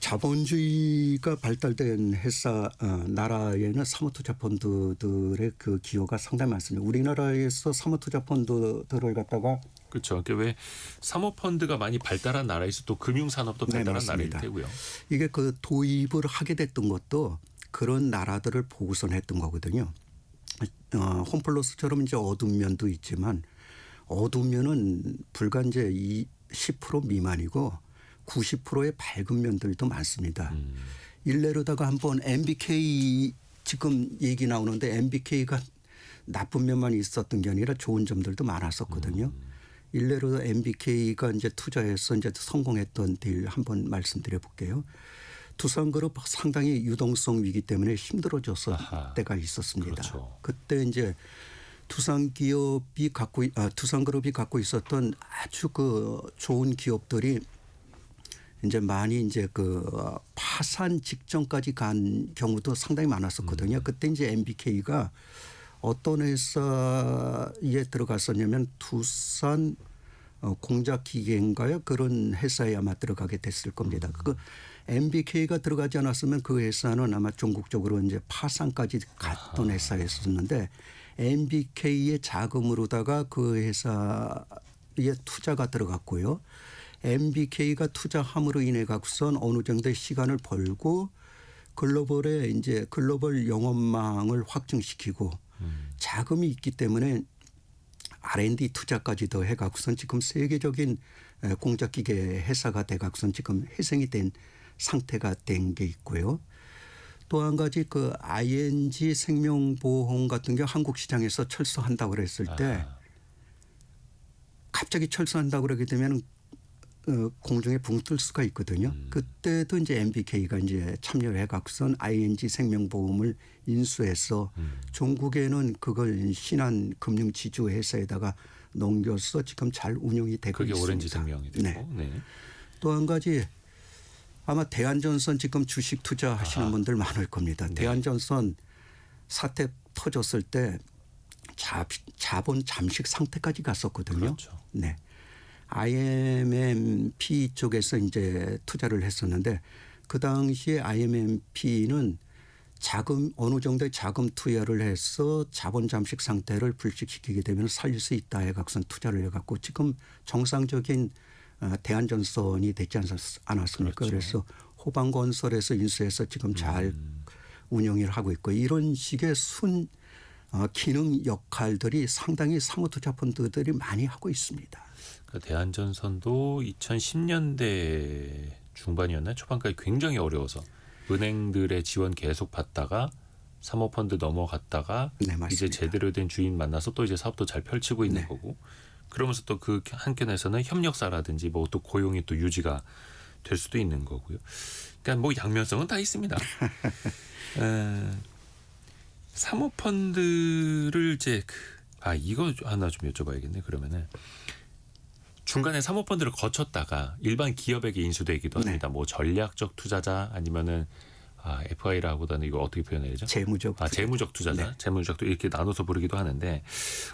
자본주의가 발달된 회사 나라에는 사모투자펀드들의 그 기여가 상당히 많습니다. 우리나라에서 사모투자펀드들을 갖다가 그렇죠. 그러니까 왜 사모펀드가 많이 발달한 나라에서 또 금융산업도 네, 발달한 나라일 맞습니다. 테고요. 이게 그 도입을 하게 됐던 것도 그런 나라들을 보고선 했던 거거든요. 홈플러스처럼 이제 어두운 면도 있지만 어두운 면은 불과 이제 10% 미만이고 90%의 밝은 면들도 많습니다. 일례로다가 한번 MBK 지금 얘기 나오는데 MBK가 나쁜 면만 있었던 게 아니라 좋은 점들도 많았었거든요. 일례로 MBK가 이제 투자해서 이제 성공했던 딜 한번 말씀드려 볼게요. 두산그룹 상당히 유동성 위기 때문에 힘들어졌을 아하. 때가 있었습니다. 그렇죠. 그때 이제 두산그룹이 갖고 있었던 아주 그 좋은 기업들이 이제 많이 이제 그 파산 직전까지 간 경우도 상당히 많았었거든요. 그때 이제 MBK가 어떤 회사에 들어갔었냐면 두산 공작기계인가요? 그런 회사에 아마 들어가게 됐을 겁니다. 그 MBK가 들어가지 않았으면 그 회사는 아마 전국적으로 이제 파산까지 갔던 회사였었는데 MBK의 자금으로다가 그 회사에 투자가 들어갔고요. MBK가 투자함으로 인해 갖고선 어느 정도의 시간을 벌고 글로벌의 이제 글로벌 영업망을 확증시키고 자금이 있기 때문에 R&D 투자까지 더 해갖고선 지금 세계적인 공작기계 회사가 돼갖고선 지금 회생이 된 상태가 된 게 있고요. 또 한 가지 그 ING 생명보험 같은 경우 한국 시장에서 철수한다고 그랬을 때 갑자기 철수한다고 그러게 되면 공중에 붕 뜰 수가 있거든요. 그때도 이제 MBK가 이제 참여를 해갖고선 ING 생명보험을 인수해서 중국에는 그걸 신한 금융지주 회사에다가 넘겨서 지금 잘 운영이 되고 그게 있습니다. 오렌지 생명이 되고. 네. 네. 또 한 가지 아마 대한전선 지금 주식 투자하시는 분들 많을 겁니다. 네. 대한전선 사태 터졌을 때 자본 잠식 상태까지 갔었거든요. 그렇죠. 네. IMMP 쪽에서 이제 투자를 했었는데 그 당시에 IMMP는 자금 어느 정도의 자금 투여를 해서 자본 잠식 상태를 불식시키게 되면 살릴 수 있다 해갖고선 투자를 해갖고 지금 정상적인 대안전선이 되지 않았습니까? 그렇죠. 그래서 호방건설에서 인수해서 지금 잘 운영을 하고 있고 이런 식의 기능 역할들이 상당히 사모투자펀드들이 많이 하고 있습니다. 그러니까 대한전선도 2010년대 중반이었나 초반까지 굉장히 어려워서 은행들의 지원 계속 받다가 사모펀드 넘어갔다가 네, 맞습니다. 이제 제대로 된 주인 만나서 또 이제 사업도 잘 펼치고 있는 네. 거고 그러면서 또 그 한켠에서는 협력사라든지 뭐 또 고용이 또 유지가 될 수도 있는 거고요. 그러니까 뭐 양면성은 다 있습니다. 사모펀드를 이제 이거 하나 좀 여쭤봐야겠네. 그러면은 중간에 사모펀드를 거쳤다가 일반 기업에게 인수되기도 네. 합니다. 뭐 전략적 투자자 아니면은 FI라고보다는 이거 어떻게 표현해야죠? 재무적 재무적 투자자, 네. 재무적도 이렇게 나눠서 부르기도 하는데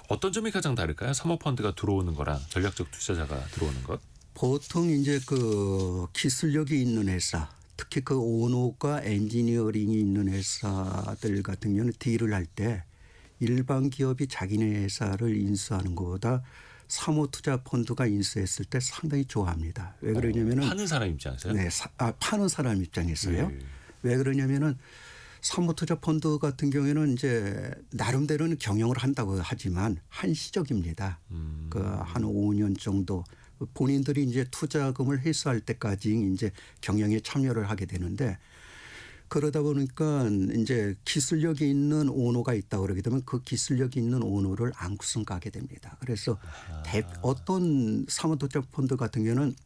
어떤 점이 가장 다를까요? 사모펀드가 들어오는 거랑 전략적 투자자가 들어오는 것? 보통 이제 그 기술력이 있는 회사, 특히 그 오너가 엔지니어링이 있는 회사들 같은 경우는 딜을 할 때 일반 기업이 자기네 회사를 인수하는 것보다 사모투자펀드가 인수했을 때 상당히 좋아합니다. 왜 그러냐면은 파는 사람 입장에서요? 네, 파는 사람 입장에서요. 네. 왜 그러냐면은 사모투자펀드 같은 경우에는 이제 나름대로는 경영을 한다고 하지만 한시적입니다. 그 한 5년 정도 본인들이 이제 투자금을 회수할 때까지 이제 경영에 참여를 하게 되는데 그러다 보니까 이제 기술력이 있는 오너가 있다 그러게 되면 그 기술력이 있는 오너를 안고선 가게 됩니다. 그래서 어떤 사모투자펀드 같은 경우는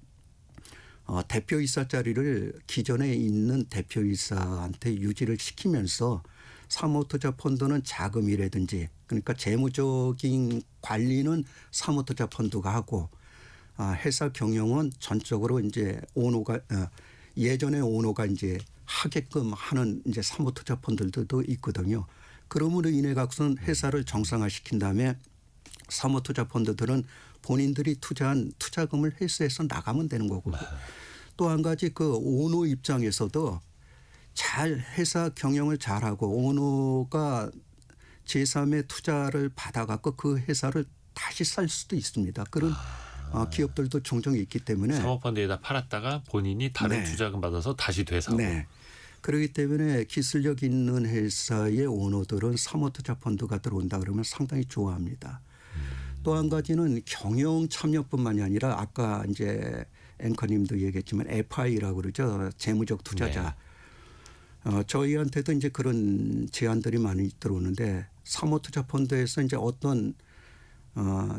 대표이사 자리를 기존에 있는 대표이사한테 유지를 시키면서 사모투자펀드는 자금이라든지 그러니까 재무적인 관리는 사모투자펀드가 하고 회사 경영은 전적으로 이제 오너가 예전에 오너가 이제 하게끔 하는 이제 사모투자펀드들도 있거든요. 그러므로 인해 갖고선 회사를 정상화시킨 다음에 사모투자펀드들은 본인들이 투자한 투자금을 회수해서 나가면 되는 거고 또 한 가지 그 오너 입장에서도 잘 회사 경영을 잘하고 오너가 제3의 투자를 받아갖고 그 회사를 다시 살 수도 있습니다. 그런 기업들도 종종 있기 때문에 사모펀드에다 팔았다가 본인이 다른 네. 투자금 받아서 다시 되사고. 네. 그렇기 때문에 기술력 있는 회사의 오너들은 사모투자펀드가 들어온다 그러면 상당히 좋아합니다. 또 한 가지는 경영 참여뿐만이 아니라 아까 이제 앵커님도 얘기했지만 FI라고 그러죠. 재무적 투자자. 저희한테도 이제 그런 제안들이 많이 들어오는데 사모투자펀드에서 이제 어떤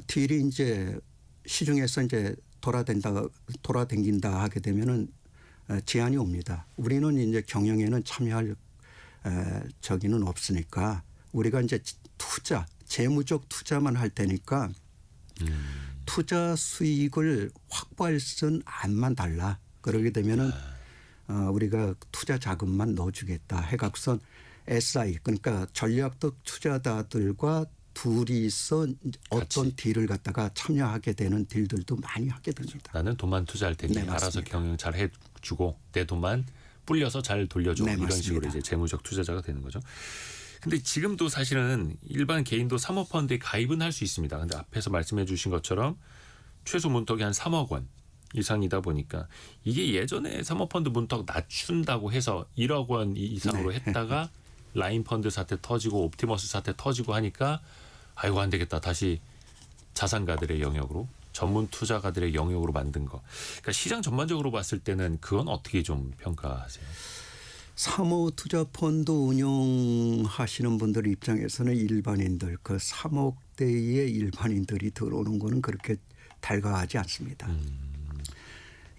딜이 이제 시중에서 이제 돌아댕긴다 하게 되면은 제안이 옵니다. 우리는 이제 경영에는 참여할 저기는 없으니까 우리가 이제 재무적 투자만 할 테니까 투자 수익을 확보할 순 안만 달라. 그러게 되면은 우리가 투자 자금만 넣어주겠다 해갖고선 SI 그러니까 전략적 투자자들과 둘이서 어떤 딜을 갖다가 참여하게 되는 딜들도 많이 하게 됩니다. 나는 돈만 투자할 테니 네, 알아서 맞습니다. 경영 잘 해주고 내 돈만 불려서 잘 돌려줘. 네, 이런 맞습니다. 식으로 이제 재무적 투자자가 되는 거죠. 근데 지금도 사실은 일반 개인도 사모펀드에 가입은 할 수 있습니다. 근데 앞에서 말씀해 주신 것처럼 최소 문턱이 한 3억 원 이상이다 보니까 이게 예전에 사모펀드 문턱 낮춘다고 해서 1억 원 이상으로 했다가 라인펀드 사태 터지고 옵티머스 사태 터지고 하니까 아이고 안 되겠다. 다시 자산가들의 영역으로 전문 투자가들의 영역으로 만든 거. 그러니까 시장 전반적으로 봤을 때는 그건 어떻게 좀 평가하세요? 사모투자펀드 운영하시는 분들 입장에서는 일반인들 그 3억대의 일반인들이 들어오는 거는 그렇게 달가하지 않습니다.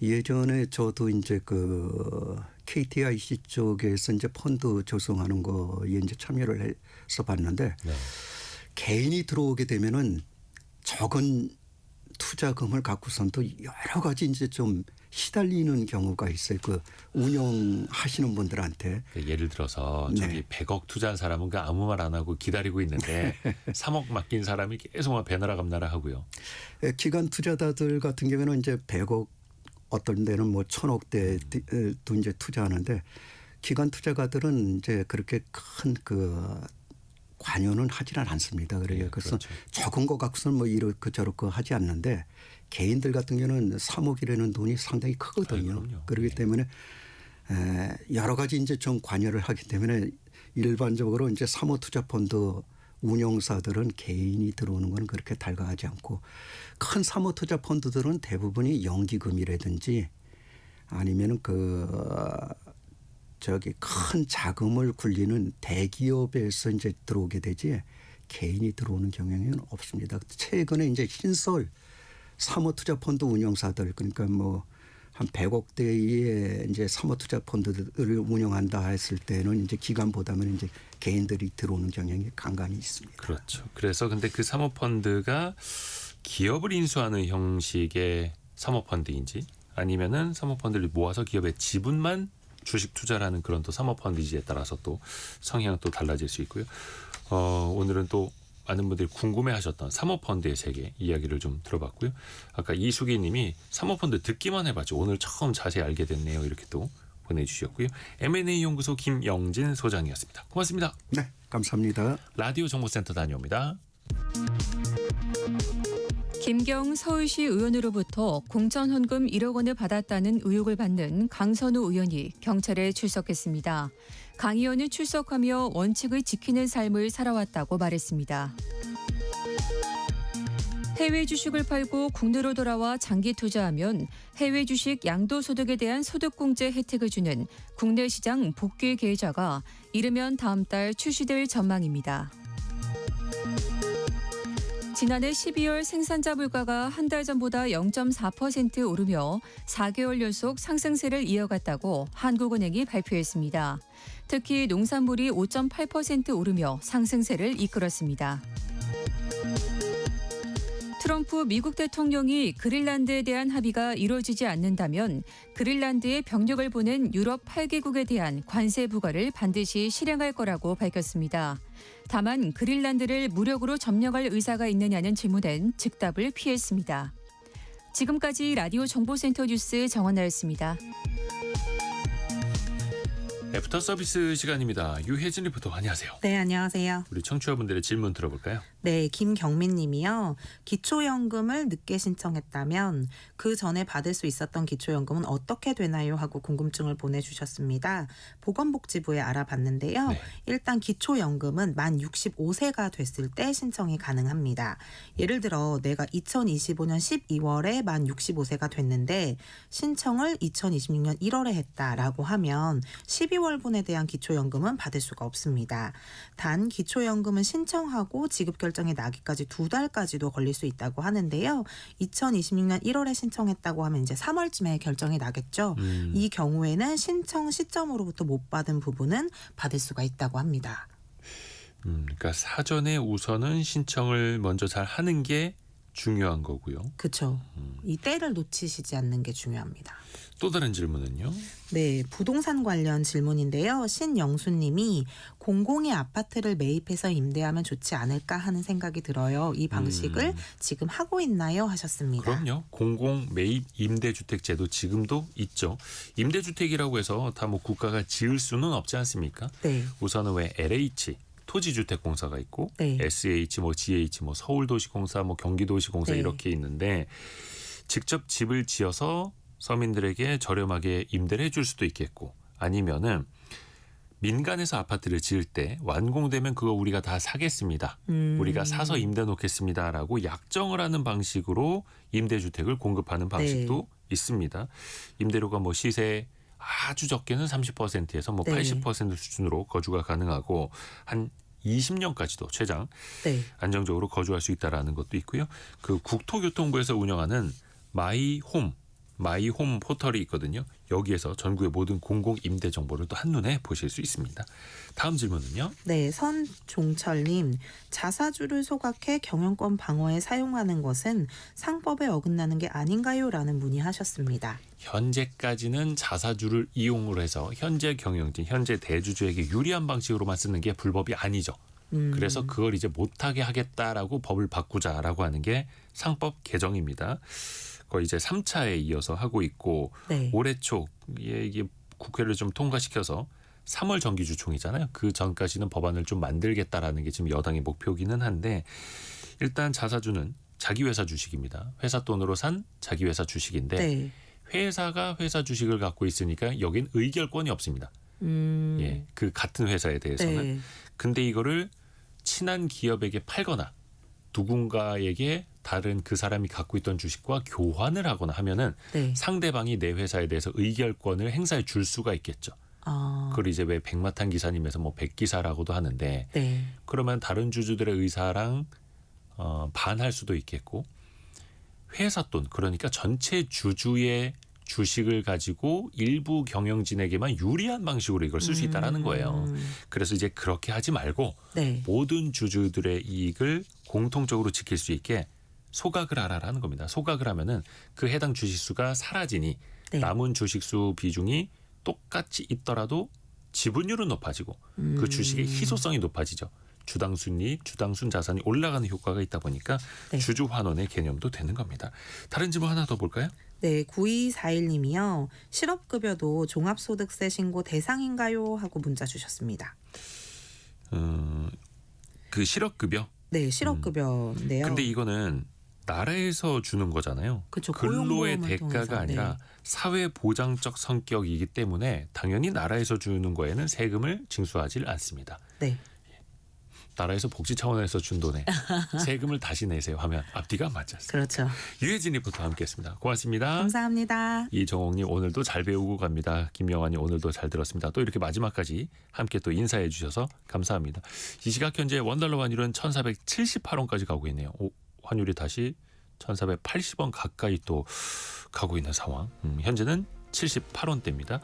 예전에 저도 이제 그 KTIC 쪽에서 이제 펀드 조성하는 거에 이제 참여를 해서 봤는데 개인이 들어오게 되면은 적은 투자금을 갖고선도 여러 가지 이제 좀 시달리는 경우가 있어요. 그 운영하시는 분들한테. 예를 들어서 네. 저기 100억 투자한 사람은 그 아무 말 안 하고 기다리고 있는데 3억 맡긴 사람이 계속 막 배나라 감나라 하고요. 기관 투자자들 같은 경우에는 이제 100억 어떤 데는 뭐 1000억대도 이제 투자하는데 기관 투자가들은 이제 그렇게 큰 그 관여는 하지는 않습니다. 그래요. 그래서 그렇죠. 적은 거 갖고서는 뭐 이렇게 저렇게 하지 않는데 개인들 같은 경우는 3억이라는 돈이 상당히 크거든요. 그럼요. 그렇기 때문에 여러 가지 이제 좀 관여를 하기 때문에 일반적으로 이제 사모투자펀드 운용사들은 개인이 들어오는 건 그렇게 달가하지 않고 큰 사모투자펀드들은 대부분이 연기금이라든지 아니면은 큰 자금을 굴리는 대기업에서 이제 들어오게 되지 개인이 들어오는 경향은 없습니다. 최근에 이제 신설 사모투자펀드 운용사들 그러니까 뭐 한 100억대의 이제 사모투자펀드를 운영한다 했을 때는 이제 기관보다는 이제 개인들이 들어오는 경향이 간간히 있습니다. 그렇죠. 그래서 근데 그 사모펀드가 기업을 인수하는 형식의 사모펀드인지 아니면은 사모펀드를 모아서 기업의 지분만 주식 투자라는 그런 또 사모펀드지에 따라서 또 성향은 또 달라질 수 있고요. 오늘은 또 많은 분들이 궁금해하셨던 사모펀드의 세계 이야기를 좀 들어봤고요. 아까 이수기 님이 사모펀드 듣기만 해봤죠. 오늘 처음 자세히 알게 됐네요. 이렇게 또 보내주셨고요. M&A 연구소 김영진 소장이었습니다. 고맙습니다. 네, 감사합니다. 라디오 정보센터 다녀옵니다. 김경 서울시 의원으로부터 공천헌금 1억 원을 받았다는 의혹을 받는 강선우 의원이 경찰에 출석했습니다. 강 의원은 출석하며 원칙을 지키는 삶을 살아왔다고 말했습니다. 해외 주식을 팔고 국내로 돌아와 장기 투자하면 해외 주식 양도소득에 대한 소득공제 혜택을 주는 국내 시장 복귀 계좌가 이르면 다음 달 출시될 전망입니다. 지난해 12월 생산자 물가가 한 달 전보다 0.4% 오르며 4개월 연속 상승세를 이어갔다고 한국은행이 발표했습니다. 특히 농산물이 5.8% 오르며 상승세를 이끌었습니다. 트럼프 미국 대통령이 그린란드에 대한 합의가 이루어지지 않는다면 그린란드에 병력을 보낸 유럽 8개국에 대한 관세 부과를 반드시 실행할 거라고 밝혔습니다. 다만 그린란드를 무력으로 점령할 의사가 있느냐는 질문엔 즉답을 피했습니다. 지금까지 라디오 정보센터 뉴스 정원나였습니다. 애프터 서비스 시간입니다. 유혜진 리포터 안녕하세요. 네, 안녕하세요. 우리 청취자분들의 질문 들어볼까요? 네, 김경민 님이요. 기초연금을 늦게 신청했다면 그 전에 받을 수 있었던 기초연금은 어떻게 되나요? 하고 궁금증을 보내주셨습니다. 보건복지부에 알아봤는데요. 네. 일단 기초연금은 만 65세가 됐을 때 신청이 가능합니다. 예를 들어 내가 2025년 12월에 만 65세가 됐는데 신청을 2026년 1월에 했다라고 하면 12월분에 대한 기초연금은 받을 수가 없습니다. 단 기초연금은 신청하고 지급 결정이 나기까지 2달까지도 걸릴 수 있다고 하는데요. 2026년 1월에 신청했다고 하면 이제 3월쯤에 결정이 나겠죠. 이 경우에는 신청 시점으로부터 못 받은 부분은 받을 수가 있다고 합니다. 그러니까 사전에 우선은 신청을 먼저 잘 하는 게 중요한 거고요. 그렇죠. 이 때를 놓치시지 않는 게 중요합니다. 또 다른 질문은요? 네, 부동산 관련 질문인데요. 신영수님이 공공의 아파트를 매입해서 임대하면 좋지 않을까 하는 생각이 들어요. 이 방식을 지금 하고 있나요? 하셨습니다. 그럼요. 공공 매입 임대주택 제도 지금도 있죠. 임대주택이라고 해서 다 뭐 국가가 지을 수는 없지 않습니까? 네. 우선은 왜 LH 토지주택공사가 있고 네. SH, GH, 서울도시공사, 경기도시공사 네. 이렇게 있는데 직접 집을 지어서 서민들에게 저렴하게 임대를 해줄 수도 있겠고 아니면은 민간에서 아파트를 지을 때 완공되면 그거 우리가 다 사겠습니다. 우리가 사서 임대 놓겠습니다라고 약정을 하는 방식으로 임대주택을 공급하는 방식도 있습니다. 임대료가 시세 아주 적게는 30%에서 80% 수준으로 거주가 가능하고 한 20년까지도 최장 안정적으로 거주할 수 있다라는 것도 있고요. 그 국토교통부에서 운영하는 마이홈 마이홈 포털이 있거든요. 여기에서 전국의 모든 공공 임대 정보를 또 한눈에 보실 수 있습니다. 다음 질문은요. 네, 선종철님. 자사주를 소각해 경영권 방어에 사용하는 것은 상법에 어긋나는 게 아닌가요? 라는 문의하셨습니다. 현재까지는 자사주를 이용을 해서 현재 경영진, 현재 대주주에게 유리한 방식으로만 쓰는 게 불법이 아니죠. 그래서 그걸 이제 못하게 하겠다라고 법을 바꾸자라고 하는 게 상법 개정입니다. 거의 이제 3차에 이어서 하고 있고 네. 올해 초 이게 국회를 좀 통과시켜서 3월 정기주총이잖아요. 그 전까지는 법안을 좀 만들겠다라는 게 지금 여당의 목표기는 한데 일단 자사주는 자기 회사 주식입니다. 회사 돈으로 산 자기 회사 주식인데 네. 회사가 회사 주식을 갖고 있으니까 여긴 의결권이 없습니다. 예, 그 같은 회사에 대해서는. 네. 근데 이거를 친한 기업에게 팔거나 누군가에게 다른 그 사람이 갖고 있던 주식과 교환을 하거나 하면은 네. 상대방이 내 회사에 대해서 의결권을 행사해 줄 수가 있겠죠. 아, 그걸 이제 왜 백마탄 기사님에서 뭐 백기사라고도 하는데 네. 그러면 다른 주주들의 의사랑 반할 수도 있겠고 회사 돈 그러니까 전체 주주의 주식을 가지고 일부 경영진에게만 유리한 방식으로 이걸 쓸 수 있다라는 거예요. 그래서 이제 그렇게 하지 말고 네. 모든 주주들의 이익을 공통적으로 지킬 수 있게 소각을 하라라는 겁니다. 소각을 하면은 그 해당 주식수가 사라지니 네. 남은 주식수 비중이 똑같이 있더라도 지분율은 높아지고 그 주식의 희소성이 높아지죠. 주당 순이익, 주당 순 자산이 올라가는 효과가 있다 보니까 네. 주주 환원의 개념도 되는 겁니다. 다른 질문 하나 더 볼까요? 네, 9241님이요. 실업급여도 종합소득세 신고 대상인가요? 하고 문자 주셨습니다. 그 실업급여. 네, 실업급여인데요. 근데 이거는 나라에서 주는 거잖아요. 그쵸, 근로의 고용보험을 대가가 통해서, 아니라 네. 사회보장적 성격이기 때문에 당연히 나라에서 주는 거에는 세금을 징수하지 않습니다. 네. 나라에서 복지 차원에서 준 돈에 세금을 다시 내세요 하면 앞뒤가 안 맞지 않습니까? 그렇죠. 유해진 리포터 함께했습니다. 고맙습니다. 감사합니다. 이정옥님 오늘도 잘 배우고 갑니다. 김영환님 오늘도 잘 들었습니다. 또 이렇게 마지막까지 함께 또 인사해 주셔서 감사합니다. 이 시각 현재 원달러 환율은 1478원까지 가고 있네요. 환율이 다시 1480원 가까이 또 가고 있는 상황. 현재는 78원대입니다.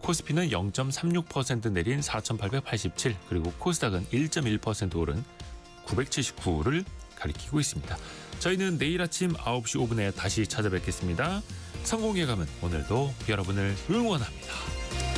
코스피는 0.36% 내린 4,887 그리고 코스닥은 1.1% 오른 979를 가리키고 있습니다. 저희는 내일 아침 9시 5분에 다시 찾아뵙겠습니다. 성공의 감은 오늘도 여러분을 응원합니다.